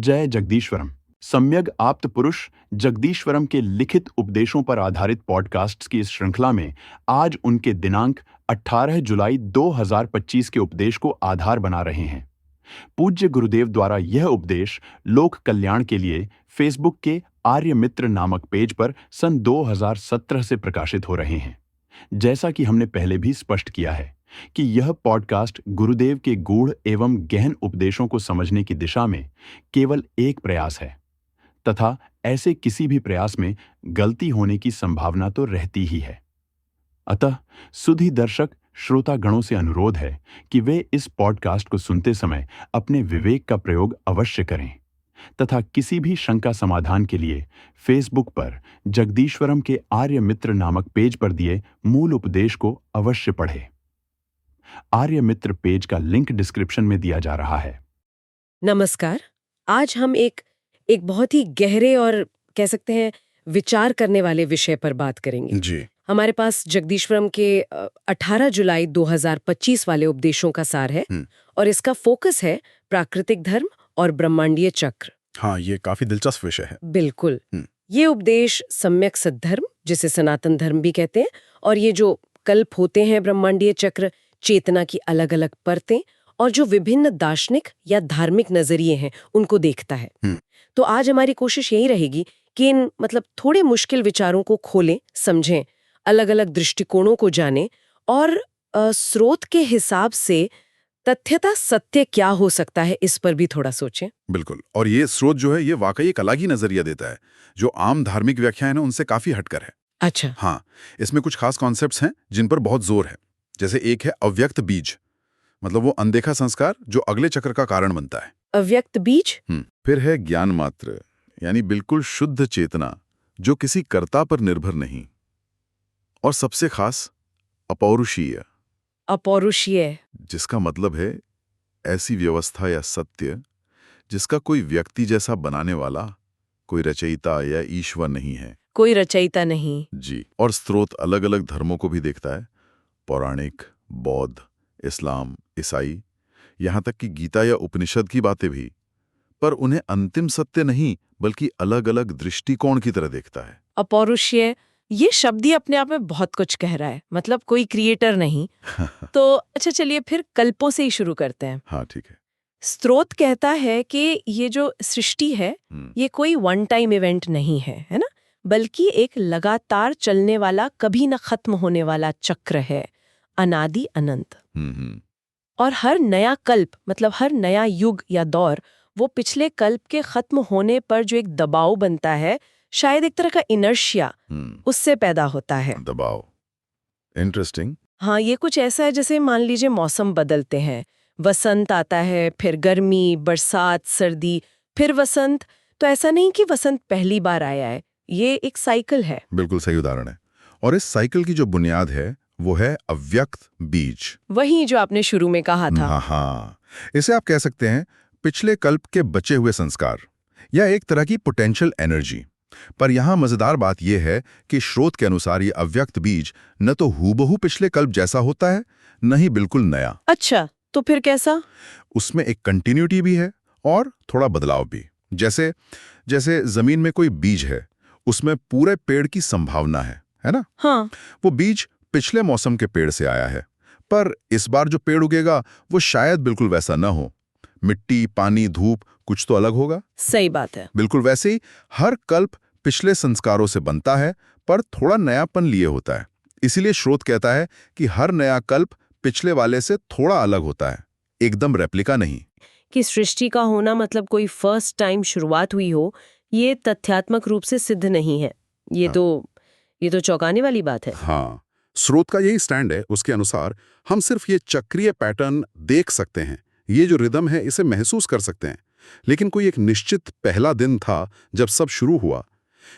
जय जगदीश्वरम। सम्यक आप्त पुरुष जगदीश्वरम के लिखित उपदेशों पर आधारित पॉडकास्ट्स की इस श्रृंखला में आज उनके दिनांक 18 जुलाई 2025 के उपदेश को आधार बना रहे हैं। पूज्य गुरुदेव द्वारा यह उपदेश लोक कल्याण के लिए फेसबुक के आर्य मित्र नामक पेज पर सन 2017 से प्रकाशित हो रहे हैं। जैसा कि हमने पहले भी स्पष्ट किया है कि यह पॉडकास्ट गुरुदेव के गूढ़ एवं गहन उपदेशों को समझने की दिशा में केवल एक प्रयास है तथा ऐसे किसी भी प्रयास में गलती होने की संभावना तो रहती ही है। अतः सुधी दर्शक श्रोतागणों से अनुरोध है कि वे इस पॉडकास्ट को सुनते समय अपने विवेक का प्रयोग अवश्य करें तथा किसी भी शंका समाधान के लिए फेसबुक पर जगदीश्वरम के आर्य मित्र नामक पेज पर दिए मूल उपदेश को अवश्य पढ़ें। आर्य मित्र पेज का लिंक डिस्क्रिप्शन में दिया जा रहा है। नमस्कार। आज हम एक बहुत ही गहरे और कह सकते हैं विचार करने वाले विषय पर बात करेंगे जी। हमारे पास जगदीश्वरम के 18 जुलाई 2025 वाले उपदेशों का सार है और इसका फोकस है प्राकृतिक धर्म और ब्रह्मांडीय चक्र। हाँ, ये काफी दिलचस्प विषय है। बिल्कुल। ये उपदेश सम्यक सद्धर्म, जिसे सनातन धर्म भी कहते हैं, और ये जो कल्प होते हैं, ब्रह्मांडीय चक्र, चेतना की अलग अलग परतें और जो विभिन्न दार्शनिक या धार्मिक नजरिए हैं उनको देखता है। तो आज हमारी कोशिश यही रहेगी कि इन थोड़े मुश्किल विचारों को खोलें, समझें, अलग अलग दृष्टिकोणों को जानें और स्रोत के हिसाब से तथ्यता सत्य क्या हो सकता है इस पर भी थोड़ा सोचें। बिल्कुल। और ये स्रोत जो है ये वाकई एक अलग ही नजरिया देता है जो आम धार्मिक व्याख्या है ना उनसे काफी हटकर है। अच्छा। हाँ, इसमें कुछ खास कॉन्सेप्ट्स हैं जिन पर बहुत जोर है। जैसे एक है अव्यक्त बीज, मतलब वो अनदेखा संस्कार जो अगले चक्र का कारण बनता है। अव्यक्त बीज। फिर है ज्ञान मात्र, यानी बिल्कुल शुद्ध चेतना जो किसी कर्ता पर निर्भर नहीं। और सबसे खास अपौरुषीय। अपौरुषीय, जिसका मतलब है ऐसी व्यवस्था या सत्य जिसका कोई व्यक्ति जैसा बनाने वाला, कोई रचयिता या ईश्वर नहीं है। कोई रचयिता नहीं। जी। और स्रोत अलग अलग धर्मों को भी देखता है, पौराणिक, बौद्ध, इस्लाम, ईसाई, यहाँ तक कि गीता या उपनिषद की बातें भी, पर उन्हें अंतिम सत्य नहीं बल्कि अलग अलग दृष्टिकोण की तरह देखता है। अपौरुषीय, ये शब्द ही अपने आप में बहुत कुछ कह रहा है, मतलब कोई क्रिएटर नहीं। तो अच्छा, चलिए फिर कल्पों से ही शुरू करते हैं। हाँ, ठीक है। स्रोत कहता है कि ये जो सृष्टि है ये कोई वन टाइम इवेंट नहीं है ना, बल्कि एक लगातार चलने वाला, कभी न खत्म होने वाला चक्र है, अनादि अनंत। और हर नया कल्प, मतलब हर नया युग या दौर, वो पिछले कल्प के खत्म होने पर जो एक दबाव बनता है, शायद एक तरह का इनर्शिया, उससे पैदा होता है। दबाव। इंटरेस्टिंग। हाँ, ये कुछ ऐसा है जैसे मान लीजिए मौसम बदलते हैं, वसंत आता है, फिर गर्मी, बरसात, सर्दी, फिर वसंत। तो ऐसा नहीं कि वसंत पहली बार आया है, ये एक साइकिल है। बिल्कुल सही उदाहरण है। और इस साइकिल की जो बुनियाद है वो है अव्यक्त बीज, वही जो आपने शुरू में कहा था। हाँ, इसे आप कह सकते हैं पिछले कल्प के बचे हुए संस्कार या एक तरह की पोटेंशियल एनर्जी। पर यहाँ मजेदार बात यह है कि स्रोत के अनुसार ये अव्यक्त बीज न तो हूबहू पिछले कल्प जैसा होता है, न ही बिल्कुल नया। अच्छा, तो फिर कैसा? उसमें एक कंटिन्यूटी भी है और थोड़ा बदलाव भी। जैसे जमीन में कोई बीज है, उसमें पूरे पेड़ की संभावना है ना? हाँ। वो बीज पिछले मौसम के पेड़ से आया है, पर इस बार जो पेड़ उगेगा वो शायद बिल्कुल वैसा न हो। मिट्टी, पानी, धूप, कुछ तो अलग होगा। सही बात है। बिल्कुल वैसे ही हर कल्प पिछले संस्कारों से बनता है, पर थोड़ा नयापन लिए होता है। इसीलिए स्रोत कहता है कि हर नया कल्प पिछले वाले से थोड़ा अलग होता है, एकदम रेप्लिका नहीं। कि सृष्टि का होना मतलब कोई फर्स्ट टाइम शुरुआत हुई हो, ये तथ्यात्मक रूप से सिद्ध नहीं है। ये तो चौंकाने वाली बात है। हाँ, स्रोत का यही स्टैंड है। उसके अनुसार हम सिर्फ ये चक्रीय पैटर्न देख सकते हैं, ये जो रिदम है इसे महसूस कर सकते हैं, लेकिन कोई एक निश्चित पहला दिन था जब सब शुरू हुआ,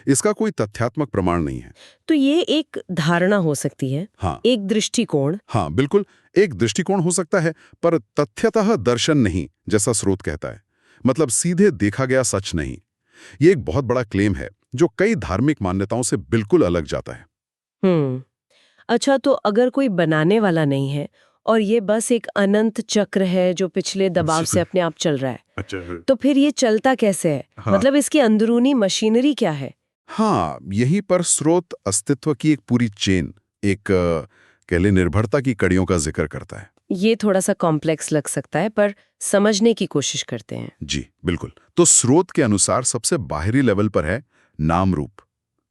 इसका कोई तथ्यात्मक प्रमाण नहीं है। तो ये एक धारणा हो सकती है। हाँ, एक दृष्टिकोण। हाँ, बिल्कुल एक दृष्टिकोण हो सकता है, पर तथ्यतः दर्शन नहीं, जैसा स्रोत कहता है। मतलब सीधे देखा गया सच नहीं। ये एक बहुत बड़ा क्लेम है जो कई धार्मिक मान्यताओं से बिल्कुल अलग जाता है। अच्छा, तो अगर कोई बनाने वाला नहीं है और ये बस एक अनंत चक्र है जो पिछले दबाव से अपने आप चल रहा है। अच्छा। तो फिर ये चलता कैसे है? हाँ। मतलब इसकी अंदरूनी मशीनरी क्या है? हाँ, यहीं पर स्रोत अस्तित्व की एक पूरी चेन, एक कह ले निर्भरता की कड़ियों का जिक्र करता है। ये थोड़ा सा कॉम्प्लेक्स लग सकता है, पर समझने की कोशिश करते हैं। जी बिल्कुल। तो स्रोत के अनुसार सबसे बाहरी लेवल पर है नाम रूप,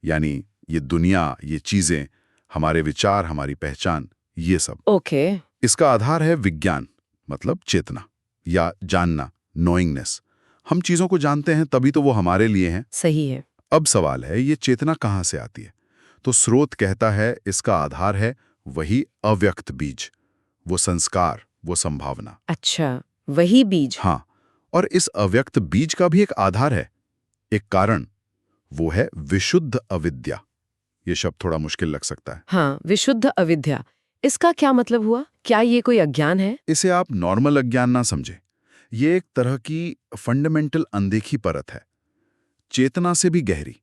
यानी ये दुनिया, ये चीजें, हमारे विचार, हमारी पहचान, ये सब। ओके। इसका आधार है विज्ञान, मतलब चेतना या जानना, नोइंगनेस। हम चीजों को जानते हैं तभी तो वो हमारे लिए हैं। सही है। अब सवाल है, ये चेतना कहाँ से आती है? तो स्रोत कहता है इसका आधार है वही अव्यक्त बीज, वो संस्कार, वो संभावना। अच्छा, वही बीज। हाँ, और इस अव्यक्त बीज का भी एक आधार है, एक कारण, वो है विशुद्ध अविद्या। ये शब्द थोड़ा मुश्किल लग सकता है। हाँ, विशुद्ध अविद्या। इसका क्या मतलब हुआ? क्या ये कोई अज्ञान है? इसे आप नॉर्मल अज्ञान ना समझे, ये एक तरह की फंडामेंटल अनदेखी परत है, चेतना से भी गहरी,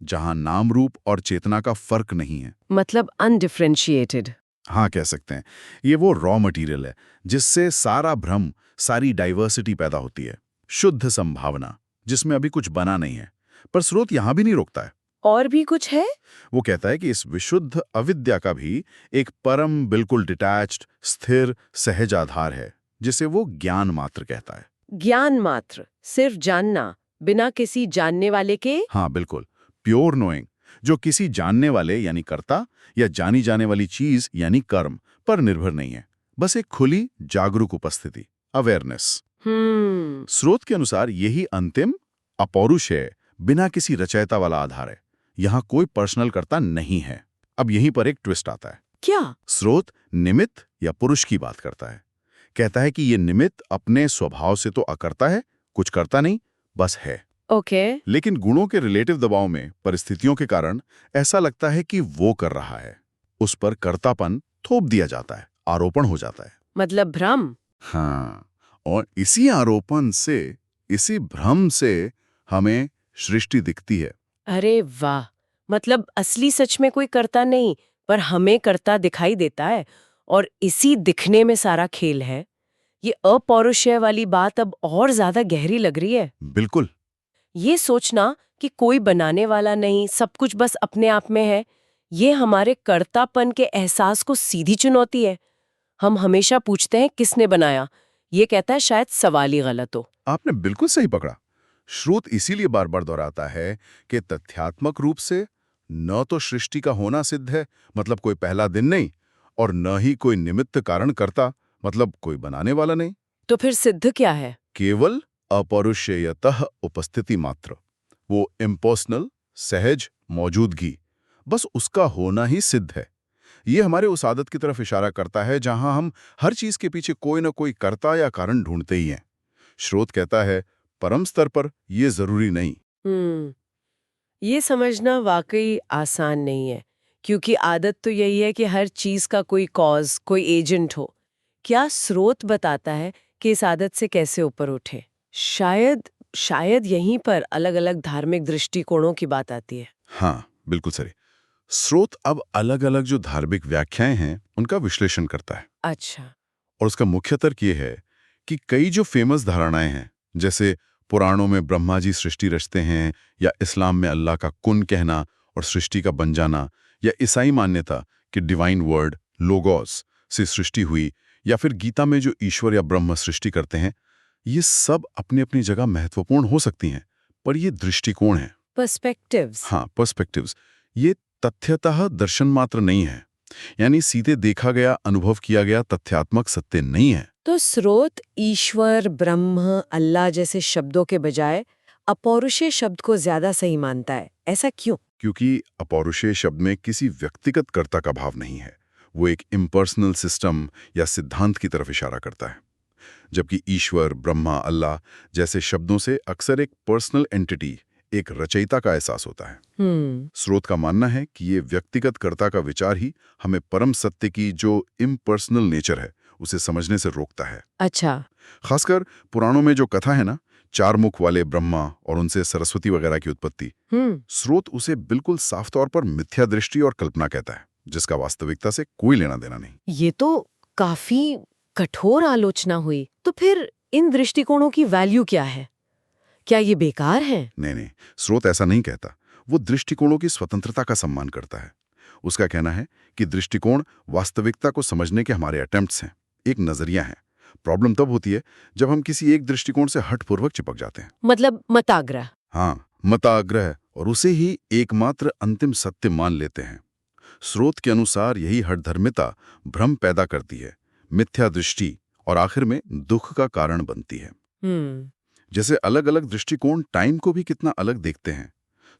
जहां नाम रूप और चेतना का फर्क नहीं है। मतलब अनडिफरेंशिएटेड। हाँ, कह सकते हैं। ये वो रॉ मटेरियल है जिससे सारा भ्रम, सारी डाइवर्सिटी पैदा होती है, शुद्ध संभावना, जिसमें अभी कुछ बना नहीं है। पर स्रोत यहां भी नहीं रोकता है। और भी कुछ है? वो कहता है कि इस विशुद्ध अविद्या का भी एक परम, बिल्कुल डिटैच्ड, स्थिर, सहज आधार है, जिसे वो ज्ञान मात्र कहता है। ज्ञान मात्र, सिर्फ जानना, बिना किसी जानने वाले के? हाँ बिल्कुल, प्योर नोइंग, जो किसी जानने वाले यानी कर्ता या जानी जाने वाली चीज यानी कर्म पर निर्भर नहीं है, बस एक खुली जागरूक उपस्थिति, अवेयरनेस। स्रोत के अनुसार यही अंतिम अपौरुष है, बिना किसी रचयिता वाला आधार है। यहां कोई पर्सनल कर्ता नहीं है। अब यहीं पर एक ट्विस्ट आता है। क्या? स्रोत निमित्त या पुरुष की बात करता है। कहता है कि ये निमित्त अपने स्वभाव से तो अकर्ता है, कुछ करता नहीं, बस है। ओके। लेकिन गुणों के रिलेटिव दबाव में, परिस्थितियों के कारण ऐसा लगता है कि वो कर रहा है। उस पर कर्तापन थोप दिया जाता है, आरोपण हो जाता है। मतलब भ्रम। हाँ, और इसी आरोपण से, इसी भ्रम से हमें सृष्टि दिखती है। अरे वाह! मतलब असली सच में कोई करता नहीं, पर हमें करता दिखाई देता है, और इसी दिखने में सारा खेल है। ये अपौरुषेय वाली बात अब और ज्यादा गहरी लग रही है। बिल्कुल। ये सोचना कि कोई बनाने वाला नहीं, सब कुछ बस अपने आप में है, ये हमारे कर्तापन के एहसास को सीधी चुनौती है। हम हमेशा पूछते हैं किसने बनाया, ये कहता है शायद सवाल ही गलत हो। आपने बिल्कुल सही पकड़ा। श्रोत इसीलिए बार बार दोहराता है कि तथ्यात्मक रूप से न तो सृष्टि का होना सिद्ध है, मतलब कोई पहला दिन नहीं, और न ही कोई निमित्त कारण करता, मतलब कोई बनाने वाला नहीं। तो फिर सिद्ध क्या है? केवल अपौरुषेयतः उपस्थिति मात्र, वो इम्पर्सनल, सहज मौजूदगी, बस उसका होना ही सिद्ध है। ये हमारे उस आदत की तरफ इशारा करता है जहां हम हर चीज के पीछे कोई न कोई कर्ता या कारण ढूंढते ही हैं। श्रोत कहता है परम स्तर पर ये जरूरी नहीं। ये समझना वाकई आसान नहीं है, क्योंकि आदत तो यही है कि हर चीज का कोई कॉज, कोई एजेंट हो। क्या स्रोत बताता है कि इस आदत से कैसे ऊपर उठे? शायद यहीं पर अलग-अलग धार्मिक दृष्टिकोणों की बात आती है। हाँ बिल्कुल सही। स्रोत अब अलग अलग जो धार्मिक व्याख्याएं हैं उनका विश्लेषण करता है, अच्छा। और उसका मुख्य तर्क ये है कि कई जो फेमस धारणाएं हैं, जैसे पुराणों में ब्रह्मा जी सृष्टि रचते हैं, या इस्लाम में अल्लाह का कुन कहना और सृष्टि का बन जाना, या ईसाई मान्यता कि डिवाइन वर्ड लोगोस से सृष्टि हुई, या फिर गीता में जो ईश्वर या ब्रह्म सृष्टि करते हैं, ये सब अपनी अपनी जगह महत्वपूर्ण हो सकती हैं, पर ये दृष्टिकोण है। पर्सपेक्टिव्स। हाँ, पर्सपेक्टिव्स। ये तथ्यतः दर्शन मात्र नहीं है, यानी सीधे देखा गया, अनुभव किया गया तथ्यात्मक सत्य नहीं है। तो स्रोत ईश्वर, ब्रह्म, अल्लाह जैसे शब्दों के बजाय अपौरुषेय शब्द को ज्यादा सही मानता है। ऐसा क्यों? क्योंकि अपौरुषेय शब्द में किसी व्यक्तिगत कर्ता का भाव नहीं है, वो एक इम्पर्सनल सिस्टम या सिद्धांत की तरफ इशारा करता है। जबकि ईश्वर, ब्रह्मा, अल्लाह जैसे शब्दों से अक्सर एक पर्सनल एंटिटी, एक रचयिता का एहसास होता है। स्रोत का मानना है कि ये व्यक्तिगत कर्ता का विचार ही हमें परम सत्य की जो इम्पर्सनल नेचर है उसे समझने से रोकता है। अच्छा। खासकर पुराणों में जो कथा है ना, चार मुख वाले ब्रह्मा और उनसे सरस्वती वगैरह की उत्पत्ति, स्रोत उसे बिल्कुल साफ तौर पर मिथ्या दृष्टि और कल्पना कहता है, जिसका वास्तविकता से कोई लेना देना नहीं। ये तो काफी कठोर आलोचना हुई। तो फिर इन दृष्टिकोणों की वैल्यू क्या है? क्या ये बेकार है? नहीं, स्रोत ऐसा नहीं कहता। वो दृष्टिकोणों की स्वतंत्रता का सम्मान करता है। उसका कहना है कि दृष्टिकोण वास्तविकता को समझने के हमारे अटेम्प्ट्स हैं, एक नजरिया है। प्रॉब्लम तब होती है जब हम किसी एक दृष्टिकोण से हठपूर्वक चिपक जाते हैं। मतलब मताग्रह। हाँ, मताग्रह, और उसे ही एकमात्र अंतिम सत्य मान लेते हैं। स्रोत के अनुसार यही हठधर्मिता भ्रम पैदा करती है, मिथ्या दृष्टि, और आखिर में दुख का कारण बनती है। जैसे अलग अलग दृष्टिकोण टाइम को भी कितना अलग देखते हैं।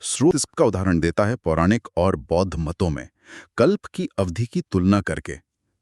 स्रोत इसका उदाहरण देता है पौराणिक और बौद्ध मतों में कल्प की अवधि की तुलना करके।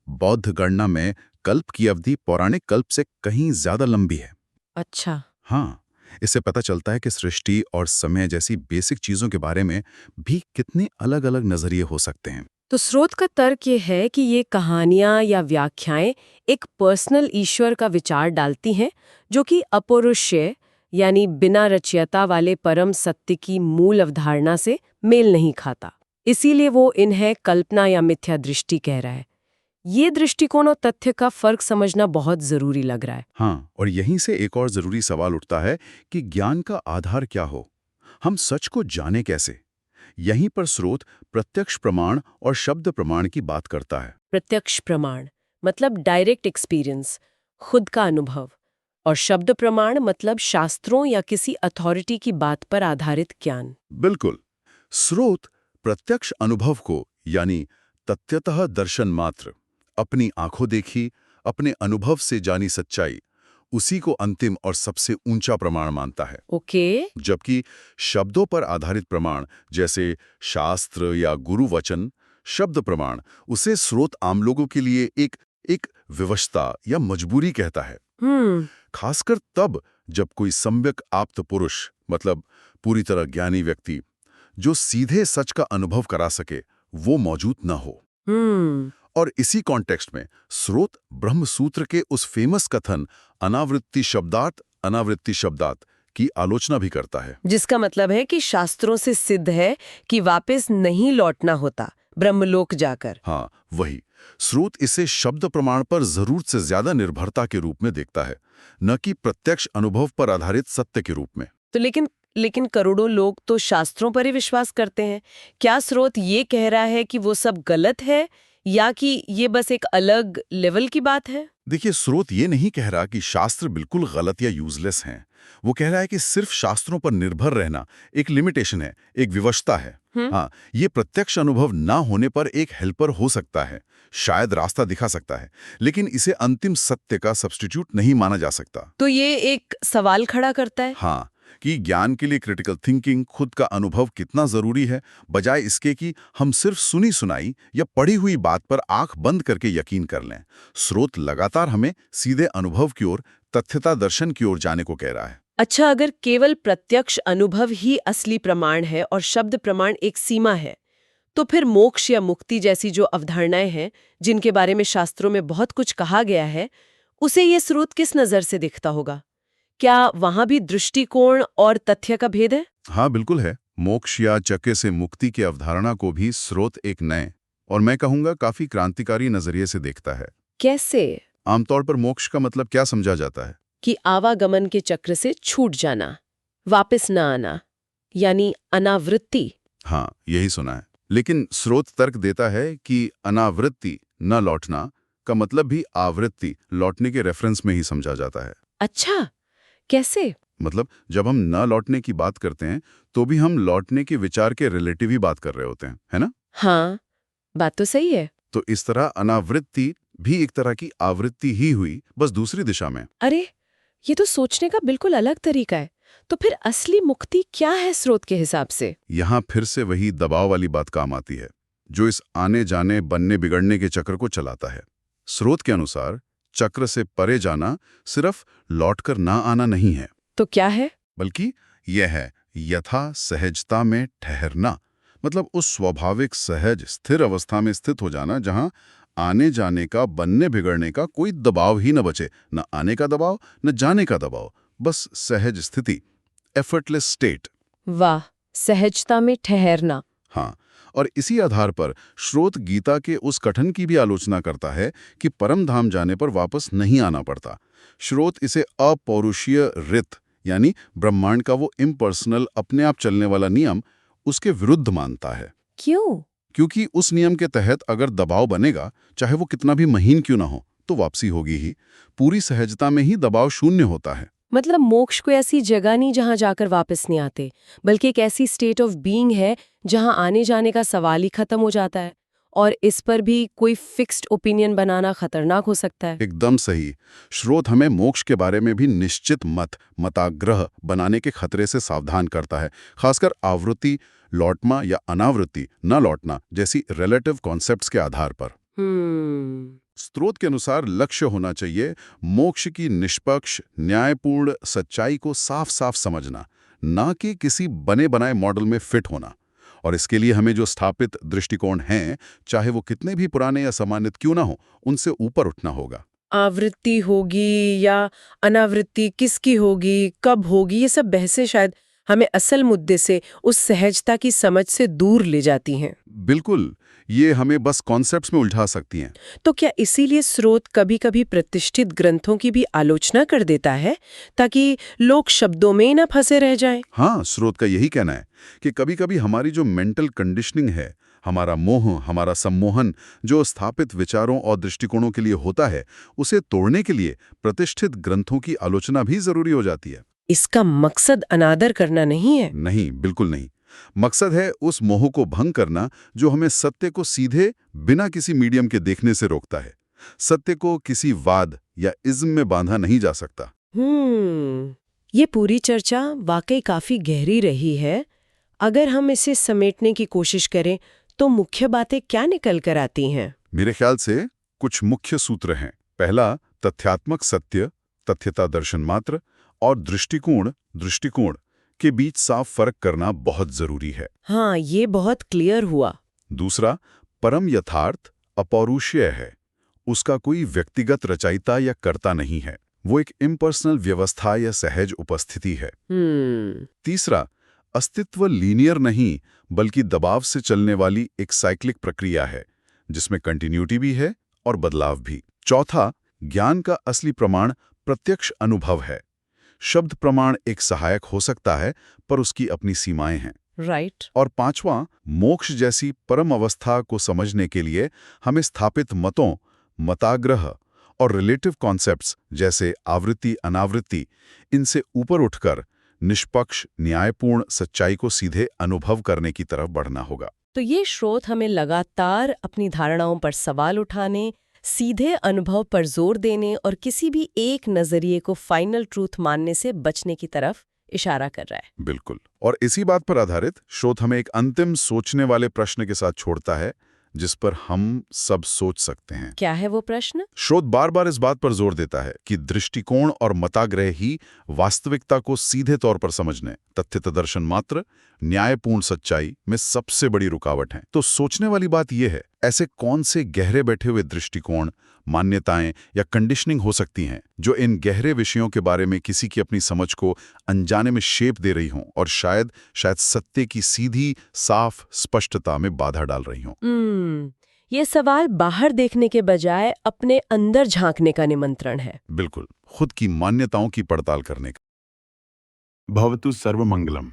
बौद्ध गणना में कल्प की अवधि पौराणिक कल्प से कहीं ज्यादा लंबी है। अच्छा। हाँ, इससे पता चलता है कि सृष्टि और समय जैसी बेसिक चीजों के बारे में भी कितने अलग अलग नजरिए हो सकते हैं। तो स्रोत का तर्क ये है कि ये कहानियां या व्याख्याएं एक पर्सनल ईश्वर का विचार डालती हैं, जो कि अपौरुषेय यानी बिना रचयिता वाले परम सत्य की मूल अवधारणा से मेल नहीं खाता। इसीलिए वो इन्हें कल्पना या मिथ्या दृष्टि कह रहा है। ये दृष्टिकोण और तथ्य का फर्क समझना बहुत जरूरी लग रहा है। हाँ, और यहीं से एक और जरूरी सवाल उठता है कि ज्ञान का आधार क्या हो? हम सच को जाने कैसे? यहीं पर स्रोत प्रत्यक्ष प्रमाण और शब्द प्रमाण की बात करता है। प्रत्यक्ष प्रमाण मतलब डायरेक्ट एक्सपीरियंस, खुद का अनुभव, और शब्द प्रमाण मतलब शास्त्रों या किसी अथॉरिटी की बात पर आधारित ज्ञान। बिल्कुल। स्रोत प्रत्यक्ष अनुभव को, यानी तथ्यतः दर्शन मात्र, अपनी आंखों देखी, अपने अनुभव से जानी सच्चाई, उसी को अंतिम और सबसे ऊंचा प्रमाण मानता है। ओके। जबकि शब्दों पर आधारित प्रमाण जैसे शास्त्र या गुरु वचन, शब्द प्रमाण, उसे स्रोत आम लोगों के लिए एक विवशता या मजबूरी कहता है। खासकर तब जब कोई सम्यक आप्त पुरुष, मतलब पूरी तरह ज्ञानी व्यक्ति, जो सीधे सच का अनुभव करा सके, वो मौजूद न हो। और इसी कॉन्टेक्स्ट में स्रोत ब्रह्मसूत्र के उस फेमस कथन अनावृत्ति शब्दात की आलोचना भी करता है, जिसका मतलब है कि शास्त्रों से सिद्ध है कि वापस नहीं लौटना होता ब्रह्मलोक जाकर। हाँ, वही। स्रोत इसे शब्द प्रमाण पर जरूरत से ज्यादा निर्भरता के रूप में देखता है, न कि प्रत्यक्ष अनुभव पर आधारित सत्य के रूप में। तो लेकिन करोड़ों लोग तो शास्त्रों पर ही विश्वास करते हैं। क्या स्रोत ये कह रहा है कि वो सब गलत है, या कि ये बस एक अलग लेवल की बात है? देखिए, स्रोत ये नहीं कह रहा कि शास्त्र बिल्कुल गलत या यूजलेस हैं। वो कह रहा है कि सिर्फ शास्त्रों पर निर्भर रहना एक लिमिटेशन है, एक विवशता है। हाँ, ये प्रत्यक्ष अनुभव ना होने पर एक हेल्पर हो सकता है, शायद रास्ता दिखा सकता है, लेकिन इसे अंतिम सत्य का सब्स्टिट्यूट नहीं माना जा सकता। तो ये एक सवाल खड़ा करता है। हाँ, कि ज्ञान के लिए क्रिटिकल थिंकिंग, खुद का अनुभव कितना जरूरी है, बजाय इसके कि हम सिर्फ सुनी सुनाई या पढ़ी हुई बात पर आंख बंद करके यकीन कर लें। स्रोत लगातार हमें सीधे अनुभव की ओर, तथ्यता दर्शन की ओर जाने को कह रहा है। अच्छा, अगर केवल प्रत्यक्ष अनुभव ही असली प्रमाण है और शब्द प्रमाण एक सीमा है, तो फिर मोक्ष या मुक्ति जैसी जो अवधारणाएं हैं, जिनके बारे में शास्त्रों में बहुत कुछ कहा गया है, उसे ये स्रोत किस नजर से दिखता होगा? क्या वहां भी दृष्टिकोण और तथ्य का भेद है? हाँ, बिल्कुल है। मोक्ष या चक्के से मुक्ति की अवधारणा को भी स्रोत एक नए, और मैं कहूंगा काफी क्रांतिकारी नजरिए से देखता है। कैसे? आमतौर पर मोक्ष का मतलब क्या समझा जाता है? कि आवागमन के चक्र से छूट जाना, वापस न आना, यानी अनावृत्ति। हाँ, यही सुना है। लेकिन स्रोत तर्क देता है कि अनावृत्ति, न लौटना, का मतलब भी आवृत्ति, लौटने के रेफरेंस में ही समझा जाता है। अच्छा, कैसे? मतलब जब हम न लौटने की बात करते हैं तो भी हम लौटने के विचार के रिलेटिव ही बात कर रहे होते हैं, है ना? हाँ, बात तो सही है। तो इस तरह अनावृत्ति भी एक तरह की आवृत्ति ही हुई, बस दूसरी दिशा में। अरे, ये तो सोचने का बिल्कुल अलग तरीका है। तो फिर असली मुक्ति क्या है स्रोत के हिसाब से? यहाँ फिर से वही दबाव वाली बात काम आती है, जो इस आने जाने, बनने बिगड़ने के चक्र को चलाता है। स्रोत के अनुसार चक्र से परे जाना सिर्फ लौटकर ना आना नहीं है। तो क्या है? बल्कि यह है यथा सहजता में ठहरना, मतलब उस स्वाभाविक सहज स्थिर अवस्था में स्थित हो जाना जहां आने जाने का, बनने बिगड़ने का कोई दबाव ही न बचे, न आने का दबाव न जाने का दबाव, बस सहज स्थिति, एफर्टलेस स्टेट। वाह, सहजता में ठहरना। हाँ, और इसी आधार पर श्रोत गीता के उस कथन की भी आलोचना करता है कि परम धाम जाने पर वापस नहीं आना पड़ता। श्रोत इसे अपौरुषीय रित यानी ब्रह्मांड का वो इम्पर्सनल अपने आप चलने वाला नियम उसके विरुद्ध मानता है। क्यों? क्योंकि उस नियम के तहत अगर दबाव बनेगा, चाहे वो कितना भी महीन क्यों ना हो, तो वापसी होगी ही। पूरी सहजता में ही दबाव शून्य होता है। मतलब मोक्ष कोई ऐसी जगह नहीं जहां जाकर वापस नहीं आते, बल्कि एक ऐसी स्टेट ऑफ बीइंग है जहां आने जाने का सवाल ही खत्म हो जाता है। और इस पर भी कोई फिक्स्ड ओपिनियन बनाना खतरनाक हो सकता है। एकदम सही। श्रोत हमें मोक्ष के बारे में भी निश्चित मताग्रह बनाने के खतरे से सावधान करता है, खासकर आवृत्ति लौटना या अनावृत्ति न लौटना जैसी रिलेटिव कॉन्सेप्ट्स के आधार पर। स्रोत के अनुसार लक्ष्य होना चाहिए मोक्ष की निष्पक्ष न्यायपूर्ण सच्चाई को साफ साफ समझना, ना कि किसी बने बनाए मॉडल में फिट होना। और इसके लिए हमें जो स्थापित दृष्टिकोण हैं, चाहे वो कितने भी पुराने या सम्मानित क्यों ना हो, उनसे ऊपर उठना होगा। आवृत्ति होगी या अनावृत्ति किसकी होगी, कब होगी, ये सब बहसें शायद हमें असल मुद्दे से, उस सहजता की समझ से दूर ले जाती हैं। बिल्कुल, ये हमें बस कॉन्सेप्ट्स में उलझा सकती हैं। तो क्या इसीलिए स्रोत कभी-कभी प्रतिष्ठित ग्रंथों की भी आलोचना कर देता है, ताकि लोग शब्दों में न फंसे रह जाएं? हाँ, स्रोत का यही कहना है कि कभी-कभी हमारी जो मेंटल कंडीशनिंग है, हमारा मोह, हमारा सम्मोहन, जो स्थापित विचारों और दृष्टिकोणों के लिए होता है, उसे तोड़ने के लिए प्रतिष्ठित ग्रंथों की आलोचना भी जरूरी हो जाती है। इसका मकसद अनादर करना नहीं है। नहीं, बिल्कुल नहीं। मकसद है उस मोह को भंग करना जो हमें सत्य को सीधे बिना किसी मीडियम के देखने से रोकता है। सत्य को किसी वाद या इज्म में बांधा नहीं जा सकता। ये पूरी चर्चा वाकई काफी गहरी रही है। अगर हम इसे समेटने की कोशिश करें तो मुख्य बातें क्या निकल कर आती हैं? मेरे ख्याल से कुछ मुख्य सूत्र हैं। पहला, तथ्यात्मक सत्य, तथ्यता दर्शन मात्र और दृष्टिकोण के बीच साफ फर्क करना बहुत जरूरी है। हाँ, ये बहुत क्लियर हुआ। दूसरा, परम यथार्थ अपौरुषीय है। उसका कोई व्यक्तिगत रचयिता या कर्ता नहीं है, वो एक इम्पर्सनल व्यवस्था या सहज उपस्थिति है। तीसरा, अस्तित्व लीनियर नहीं बल्कि दबाव से चलने वाली एक साइक्लिक प्रक्रिया है, जिसमें कंटिन्यूटी भी है और बदलाव भी। चौथा, ज्ञान का असली प्रमाण प्रत्यक्ष अनुभव है। शब्द प्रमाण एक सहायक हो सकता है, पर उसकी अपनी सीमाएं हैं। राइट। और पांचवां, मोक्ष जैसी परम अवस्था को समझने के लिए हमें स्थापित मतों, मताग्रह और रिलेटिव कॉन्सेप्ट्स जैसे आवृत्ति अनावृत्ति, इनसे ऊपर उठकर निष्पक्ष न्यायपूर्ण सच्चाई को सीधे अनुभव करने की तरफ बढ़ना होगा। तो ये स्रोत हमें लगातार अपनी धारणाओं पर सवाल उठाने, सीधे अनुभव पर जोर देने और किसी भी एक नजरिए को फाइनल ट्रूथ मानने से बचने की तरफ इशारा कर रहा है। बिल्कुल। और इसी बात पर आधारित स्रोत हमें एक अंतिम सोचने वाले प्रश्न के साथ छोड़ता है, जिस पर हम सब सोच सकते हैं। क्या है वो प्रश्न? स्रोत बार बार इस बात पर जोर देता है कि दृष्टिकोण और मताग्रह ही वास्तविकता को सीधे तौर पर समझने, तथ्यता दर्शन मात्र, न्यायपूर्ण सच्चाई में सबसे बड़ी रुकावट है। तो सोचने वाली बात यह है, ऐसे कौन से गहरे बैठे हुए दृष्टिकोण, मान्यताएं या कंडीशनिंग हो सकती हैं जो इन गहरे विषयों के बारे में किसी की अपनी समझ को अनजाने में शेप दे रही हों और शायद सत्य की सीधी साफ स्पष्टता में बाधा डाल रही हों। ये सवाल बाहर देखने के बजाय अपने अंदर झांकने का निमंत्रण है। बिल्कुल, खुद की मान्यताओं की पड़ताल करने का। भवतु सर्वमंगलम।